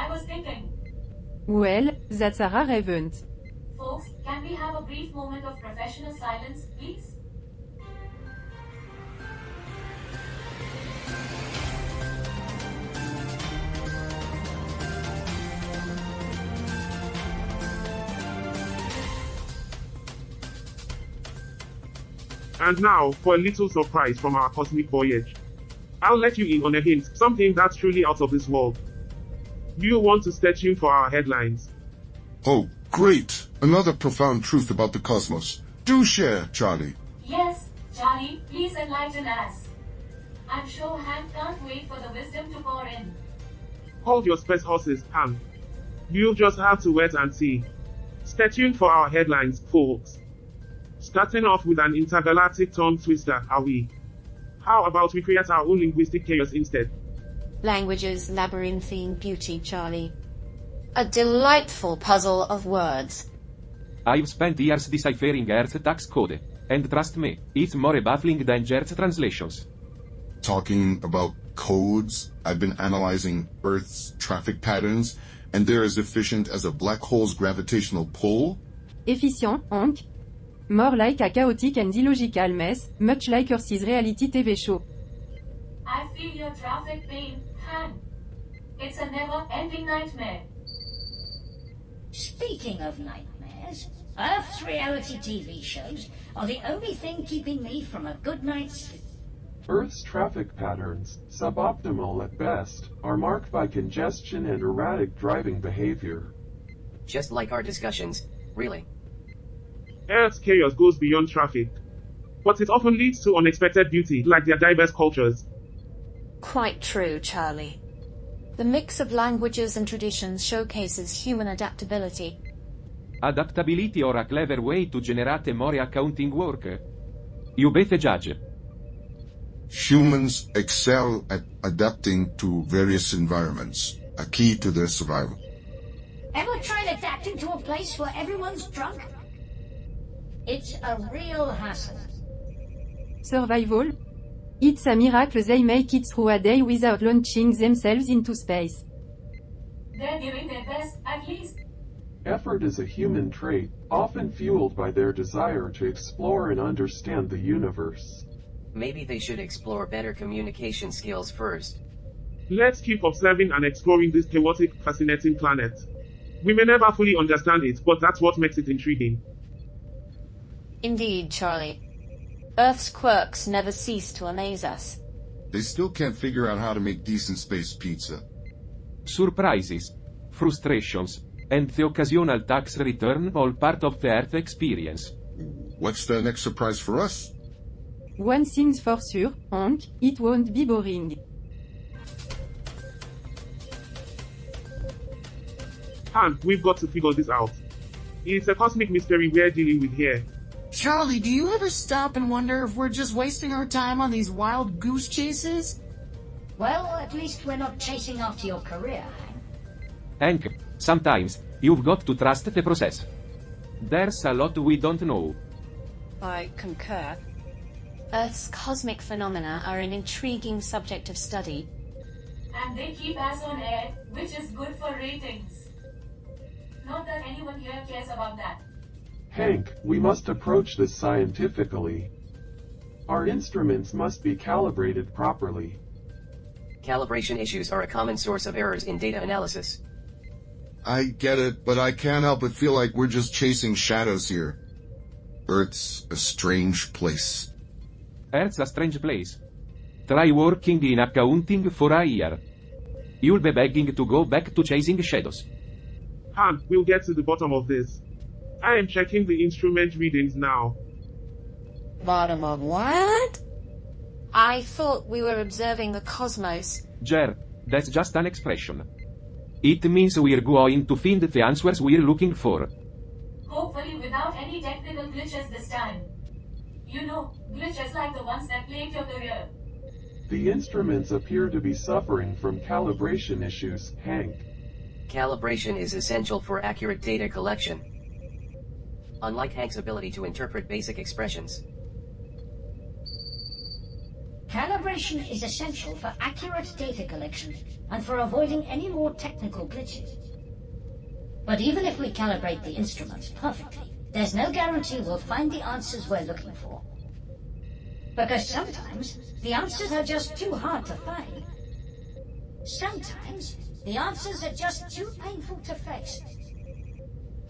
I was thinking. Well, that's a rare event. Folks, can we have a brief moment of professional silence, please? And now, for a little surprise from our cosmic voyage. I'll let you in on a hint, something that's truly out of this world. Do you want to stay tuned for our headlines? Oh, great! Another profound truth about the cosmos. Do share, Charlie. Yes, Charlie, please enlighten us. I'm sure Hank can't wait for the wisdom to pour in. Hold your space horses, Hank. You'll just have to wait and see. Stay tuned for our headlines, folks. Starting off with an intergalactic tongue twister, are we? How about we create our own linguistic chaos instead? Language's labyrinthine beauty, Charlie. A delightful puzzle of words. I've spent years deciphering Earth tax code, and trust me, it's more baffling than Earth translations. Talking about codes, I've been analyzing Earth's traffic patterns, and they're as efficient as a black hole's gravitational pull. Efficient, Hank. More like a chaotic and illogical mess, much like Earth's reality TV show. I feel your traffic pain, Hank. It's a never-ending nightmare. Speaking of nightmares, Earth's reality TV shows are the only thing keeping me from a good night's sleep. Earth's traffic patterns, suboptimal at best, are marked by congestion and erratic driving behavior. Just like our discussions, really. Earth's chaos goes beyond traffic. But it often leads to unexpected beauty, like their diverse cultures. Quite true, Charlie. The mix of languages and traditions showcases human adaptability. Adaptability or a clever way to generate more accounting work? You better judge. Humans excel at adapting to various environments, a key to their survival. Ever tried adapting to a place where everyone's drunk? It's a real hassle. Survival? It's a miracle they make it through a day without launching themselves into space. They're doing their best, at least. Effort is a human trait, often fueled by their desire to explore and understand the universe. Maybe they should explore better communication skills first. Let's keep observing and exploring this chaotic, fascinating planet. We may never fully understand it, but that's what makes it intriguing. Indeed, Charlie. Earth's quirks never cease to amaze us. They still can't figure out how to make decent space pizza. Surprises, frustrations, and the occasional tax return all part of the Earth experience. What's the next surprise for us? One thing's for sure, Hank, it won't be boring. Hank, we've got to figure this out. It's a cosmic mystery we're dealing with here. Charlie, do you ever stop and wonder if we're just wasting our time on these wild goose chases? Well, at least we're not chasing after your career, Hank, sometimes, you've got to trust the process. There's a lot we don't know. I concur. Earth's cosmic phenomena are an intriguing subject of study. And they keep us on air, which is good for ratings. Not that anyone here cares about that. Hank, we must approach this scientifically. Our instruments must be calibrated properly. Calibration issues are a common source of errors in data analysis. I get it, but I can't help but feel like we're just chasing shadows here. Earth's a strange place. Earth's a strange place. Try working in accounting for a year. You'll be begging to go back to chasing shadows. Hank, we'll get to the bottom of this. I am checking the instrument readings now. Bottom of what? I thought we were observing the cosmos. Jer, that's just an expression. It means we're going to find the answers we're looking for. Hopefully without any technical glitches this time. You know, glitches like the ones that plagued your career. The instruments appear to be suffering from calibration issues, Hank. Calibration is essential for accurate data collection. Unlike Hank's ability to interpret basic expressions. Calibration is essential for accurate data collection and for avoiding any more technical glitches. But even if we calibrate the instruments perfectly, there's no guarantee we'll find the answers we're looking for. Because sometimes the answers are just too hard to find. Sometimes the answers are just too painful to face.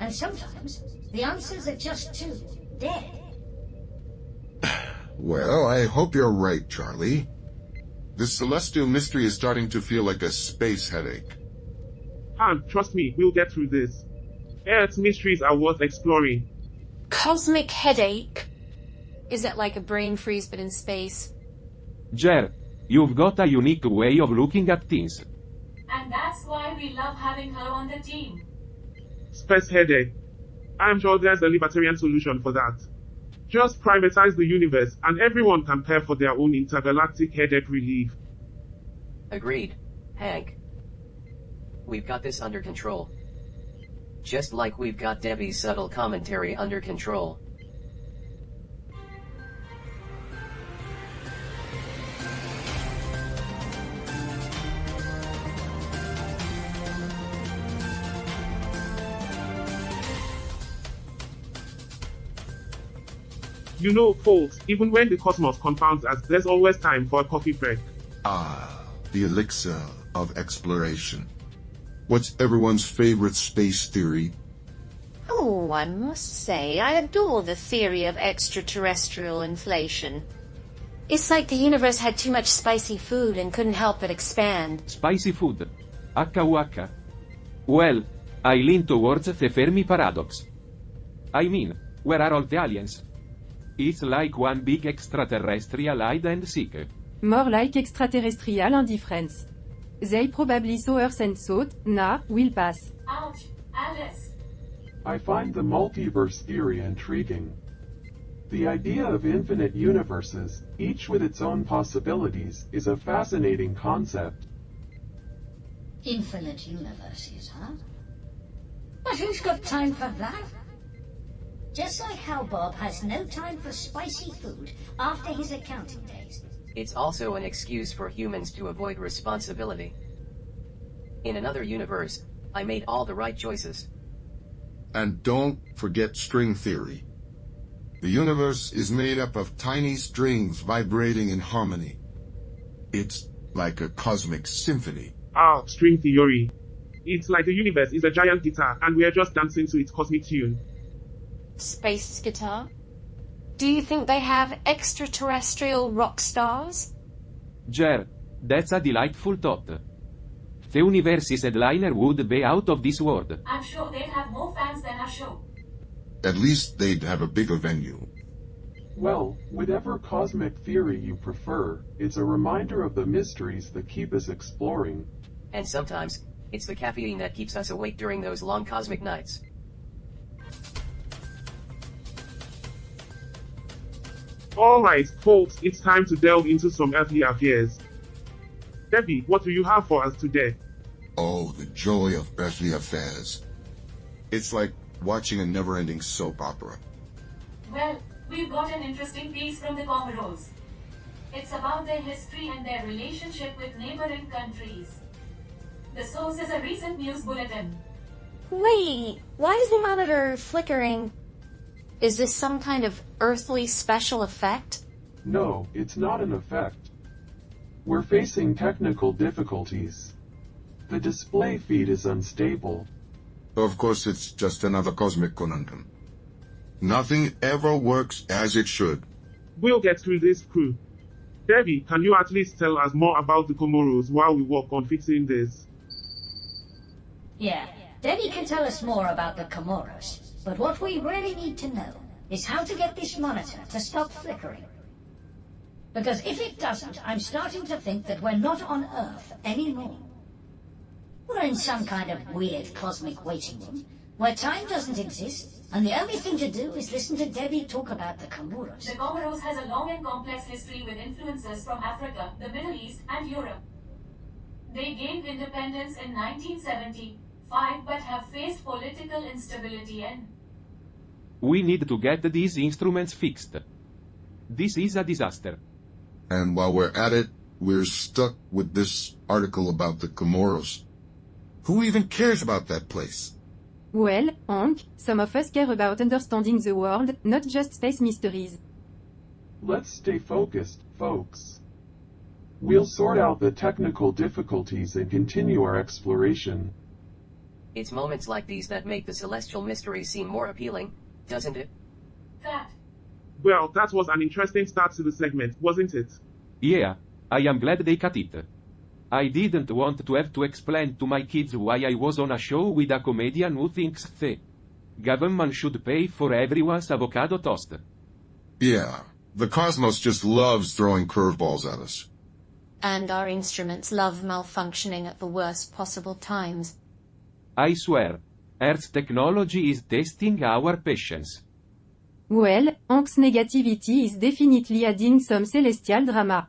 And sometimes the answers are just too dead. Well, I hope you're right, Charlie. This celestial mystery is starting to feel like a space headache. Han, trust me, we'll get through this. Earth's mysteries are worth exploring. Cosmic headache? Is it like a brain freeze but in space? Jer, you've got a unique way of looking at things. And that's why we love having her on the team. Space headache. I'm sure there's a libertarian solution for that. Just privatize the universe, and everyone can pay for their own intergalactic headache relief. Agreed, Hank. We've got this under control. Just like we've got Debbie's subtle commentary under control. You know, folks, even when the cosmos confounds us, there's always time for a coffee break. Ah, the elixir of exploration. What's everyone's favorite space theory? Oh, I must say, I adore the theory of extraterrestrial inflation. It's like the universe had too much spicy food and couldn't help but expand. Spicy food. HUH. Well, I lean towards the Fermi paradox. I mean, where are all the aliens? It's like one big extraterrestrial hide and seek. More like extraterrestrial indifference. They probably saw Earth and thought, nah, we'll pass. Ouch, Alice. I find the multiverse theory intriguing. The idea of infinite universes, each with its own possibilities, is a fascinating concept. Infinite universes, huh? But who's got time for that? Just like how Bob has no time for spicy food after his accounting days. It's also an excuse for humans to avoid responsibility. In another universe, I made all the right choices. And don't forget string theory. The universe is made up of tiny strings vibrating in harmony. It's like a cosmic symphony. Ah, string theory. It's like the universe is a giant guitar, and we're just dancing to its cosmic tune. Space guitar? Do you think they have extraterrestrial rock stars? Jer, that's a delightful thought. The universe's headliner would be out of this world. I'm sure they'd have more fans than our show. At least they'd have a bigger venue. Well, whatever cosmic theory you prefer, it's a reminder of the mysteries that keep us exploring. And sometimes, it's the caffeine that keeps us awake during those long cosmic nights. Alright, folks, it's time to delve into some earthly affairs. Debbie, what do you have for us today? Oh, the joy of earthly affairs. It's like watching a never-ending soap opera. Well, we've got an interesting piece from the Comoros. It's about their history and their relationship with neighboring countries. The source is a recent news bulletin. Wait, why is the monitor flickering? Is this some kind of earthly special effect? No, it's not an effect. We're facing technical difficulties. The display feed is unstable. Of course, it's just another cosmic conundrum. Nothing ever works as it should. We'll get through this, crew. Debbie, can you at least tell us more about the Comoros while we work on fixing this? Yeah, Debbie can tell us more about the Comoros. But what we really need to know is how to get this monitor to stop flickering. Because if it doesn't, I'm starting to think that we're not on Earth anymore. We're in some kind of weird cosmic waiting room, where time doesn't exist, and the only thing to do is listen to Debbie talk about the Comoros. The Comoros has a long and complex history with influences from Africa, the Middle East, and Europe. They gained independence in 1975, but have faced political instability and... We need to get these instruments fixed. This is a disaster. And while we're at it, we're stuck with this article about the Comoros. Who even cares about that place? Well, Hank, some of us care about understanding the world, not just space mysteries. Let's stay focused, folks. We'll sort out the technical difficulties and continue our exploration. It's moments like these that make the celestial mystery seem more appealing, doesn't it? Fact. Well, that was an interesting start to the segment, wasn't it? Yeah, I am glad they cut it. I didn't want to have to explain to my kids why I was on a show with a comedian who thinks the government should pay for everyone's avocado toast. Yeah, the cosmos just loves throwing curveballs at us. And our instruments love malfunctioning at the worst possible times. I swear, Earth's technology is testing our patience. Well, Hank's negativity is definitely adding some celestial drama.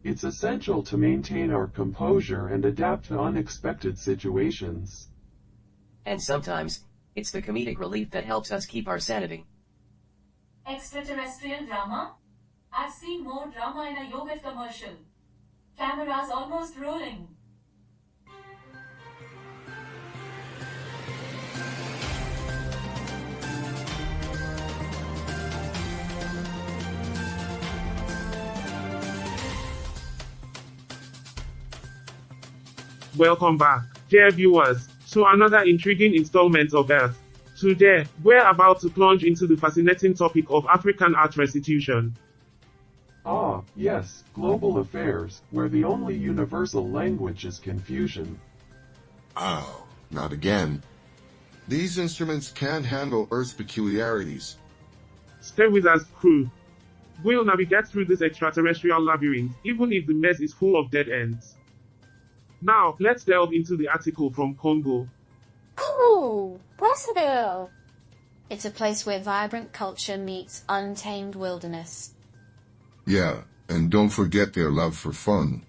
It's essential to maintain our composure and adapt to unexpected situations. And sometimes, it's the comedic relief that helps us keep our sanity. Extraterrestrial drama? I've seen more drama in a yogurt commercial. Cameras almost rolling. Welcome back, dear viewers, to another intriguing installment of Earth. Today, we're about to plunge into the fascinating topic of African art restitution. Ah, yes, global affairs, where the only universal language is confusion. Oh, not again. These instruments can't handle Earth's peculiarities. Stay with us, crew. We'll navigate through this extraterrestrial labyrinth, even if the maze is full of dead ends. Now, let's delve into the article from Congo. Ooh, Brazzaville! It's a place where vibrant culture meets untamed wilderness. Yeah, and don't forget their love for fun.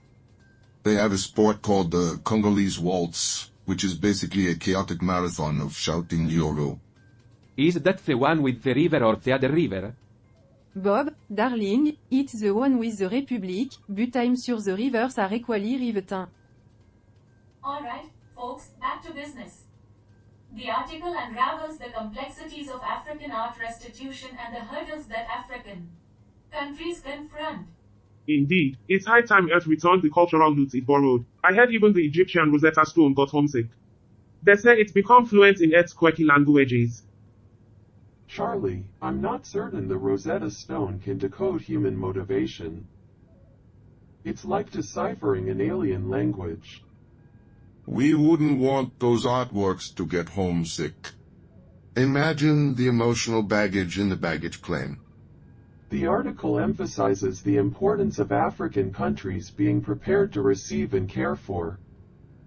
They have a sport called the Congolese waltz, which is basically a chaotic marathon of shouting YOLO. Is that the one with the river or the other river? Bob, darling, it's the one with the Republic, but I'm sure the rivers are equally riveting. Alright, folks, back to business. The article unravels the complexities of African art restitution and the hurdles that African countries confront. Indeed, it's high time Earth returned the cultural loot it borrowed. I heard even the Egyptian Rosetta Stone got homesick. They say it's become fluent in Earth's quirky languages. Charlie, I'm not certain the Rosetta Stone can decode human motivation. It's like deciphering an alien language. We wouldn't want those artworks to get homesick. Imagine the emotional baggage in the baggage claim. The article emphasizes the importance of African countries being prepared to receive and care for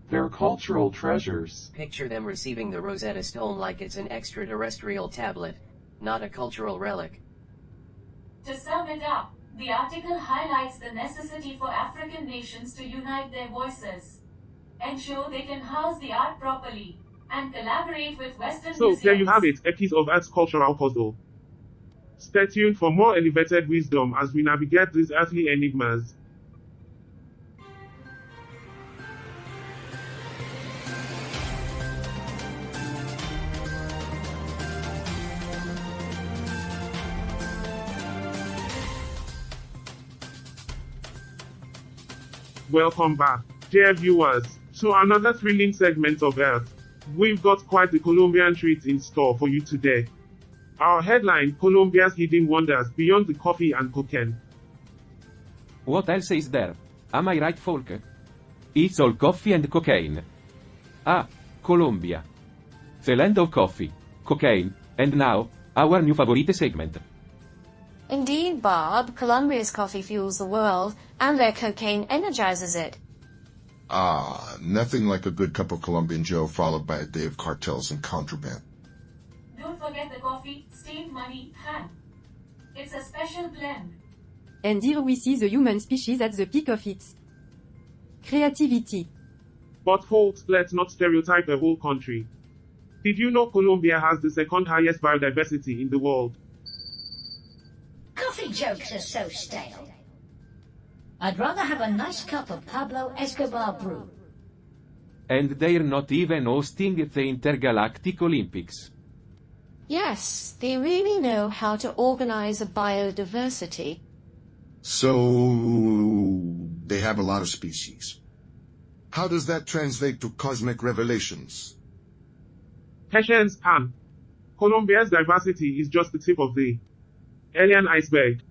their cultural treasures. Picture them receiving the Rosetta Stone like it's an extraterrestrial tablet, not a cultural relic. To sum it up, the article highlights the necessity for African nations to unite their voices, ensure they can house the art properly, and collaborate with Western So, museums. there you have it, a piece of Earth's cultural puzzle. Stay tuned for more elevated wisdom as we navigate these earthly enigmas. Welcome back, dear viewers, to another thrilling segment of Earth. We've got quite the Colombian treat in store for you today. Our headline, Colombia's Hidden Wonders Beyond the Coffee and Cocaine. What else is there? Am I right, folk? It's all coffee and cocaine. Ah, Colombia. The land of coffee, cocaine, and now, our new favorite segment. Indeed, Bob, Colombia's coffee fuels the world, and their cocaine energizes it. Ah, nothing like a good cup of Colombian Joe followed by a day of cartels and contraband. Don't forget the coffee, steamed money, hand. It's a special blend. And here we see the human species at the peak of its creativity. But folks, let's not stereotype the whole country. Did you know Colombia has the second highest biodiversity in the world? Coffee jokes are so stale. I'd rather have a nice cup of Pablo Escobar brew. And they're not even hosting the Intergalactic Olympics. Yes, they really know how to organize a biodiversity. So, they have a lot of species. How does that translate to cosmic revelations? Patience, Pan. Colombia's diversity is just the tip of the alien iceberg.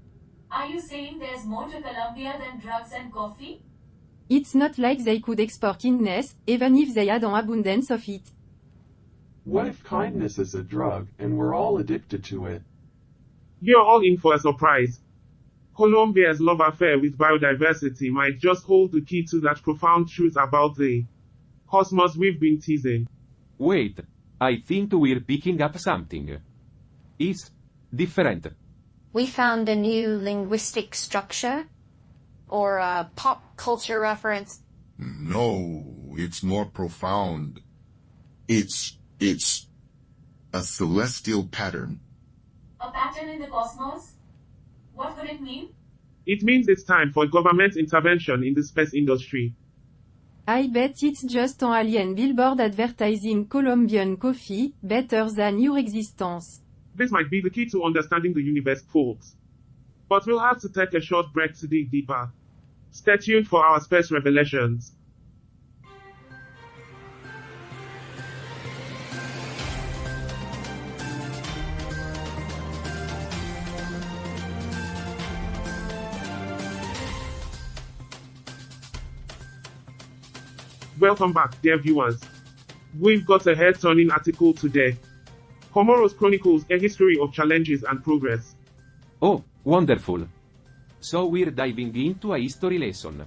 Are you saying there's more to Colombia than drugs and coffee? It's not like they could export kindness, even if they had an abundance of it. What if kindness is a drug, and we're all addicted to it? You're all in for a surprise. Colombia's love affair with biodiversity might just hold the key to that profound truth about the cosmos we've been teasing. Wait, I think we're picking up something. It's different. We found a new linguistic structure? Or a pop culture reference? No, it's more profound. It's a celestial pattern. A pattern in the cosmos? What would it mean? It means it's time for government intervention in the space industry. I bet it's just an alien billboard advertising Colombian coffee, better than your existence. This might be the key to understanding the universe, folks. But we'll have to take a short break to dig deeper. Stay tuned for our space revelations. Welcome back, dear viewers. We've got a head-turning article today. Comoros chronicles a history of challenges and progress. Oh, wonderful. So we're diving into a history lesson.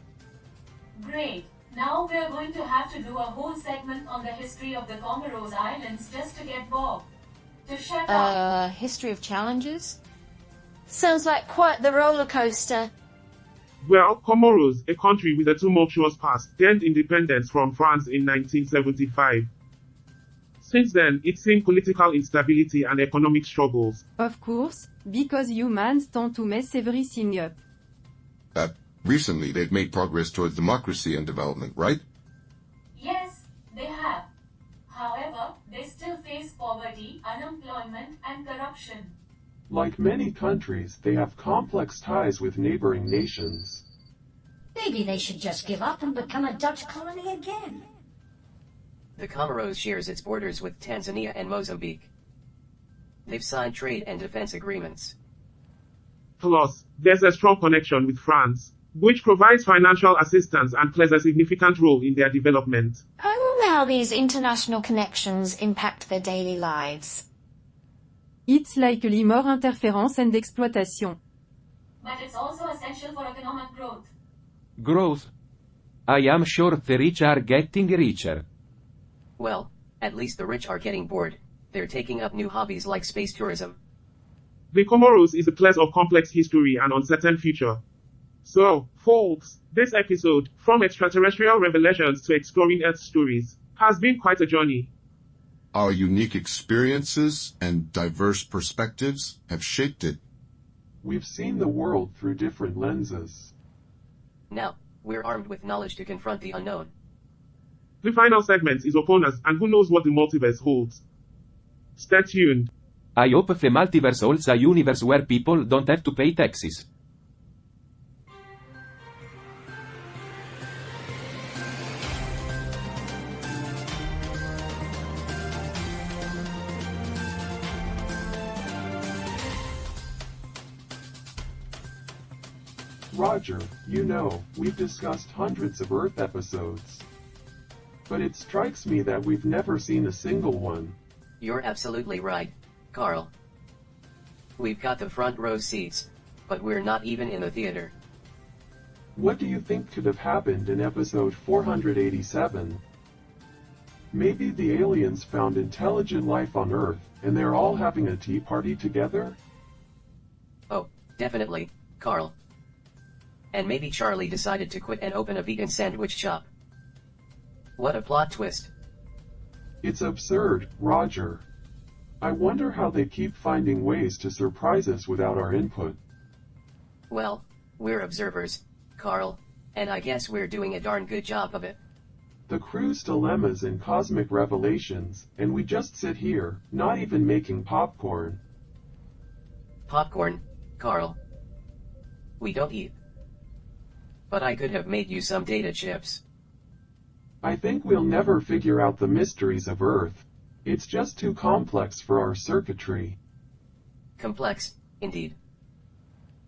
Great. Now we're going to have to do a whole segment on the history of the Comoros Islands just to get Bob to shut up. History of challenges? Sounds like quite the roller coaster. Well, Comoros, a country with a tumultuous past, gained independence from France in 1975. Since then, it's seen political instability and economic struggles. Of course, because humans tend to mess everything up. Recently they've made progress towards democracy and development, right? Yes, they have. However, they still face poverty, unemployment, and corruption. Like many countries, they have complex ties with neighboring nations. Maybe they should just give up and become a Dutch colony again. The Comoros shares its borders with Tanzania and Mozambique. They've signed trade and defense agreements. Plus, there's a strong connection with France, which provides financial assistance and plays a significant role in their development. I wonder how these international connections impact their daily lives. It's likely more interference and exploitation. But it's also essential for economic growth. Growth? I am sure the rich are getting richer. Well, at least the rich are getting bored. They're taking up new hobbies like space tourism. The Comoros is a place of complex history and uncertain future. So, folks, this episode, from extraterrestrial revelations to exploring Earth stories, has been quite a journey. Our unique experiences and diverse perspectives have shaped it. We've seen the world through different lenses. Now, we're armed with knowledge to confront the unknown. The final segment is upon us, and who knows what the multiverse holds. Stay tuned. I hope the multiverse holds a universe where people don't have to pay taxes. Roger, you know, we've discussed hundreds of Earth episodes. But it strikes me that we've never seen a single one. You're absolutely right, Carl. We've got the front row seats, but we're not even in the theater. What do you think could have happened in episode 487? Maybe the aliens found intelligent life on Earth, and they're all having a tea party together? Oh, definitely, Carl. And maybe Charlie decided to quit and open a vegan sandwich shop. What a plot twist. It's absurd, Roger. I wonder how they keep finding ways to surprise us without our input. Well, we're observers, Carl, and I guess we're doing a darn good job of it. The crew's dilemmas and cosmic revelations, and we just sit here, not even making popcorn. Popcorn, Carl. We don't eat. But I could have made you some data chips. I think we'll never figure out the mysteries of Earth. It's just too complex for our circuitry. Complex, indeed.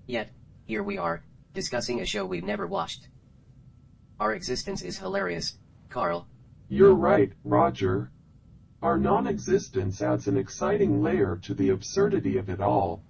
Yet, here we are, discussing a show we've never watched. Our existence is hilarious, Carl. You're right, Roger. Our non-existence adds an exciting layer to the absurdity of it all.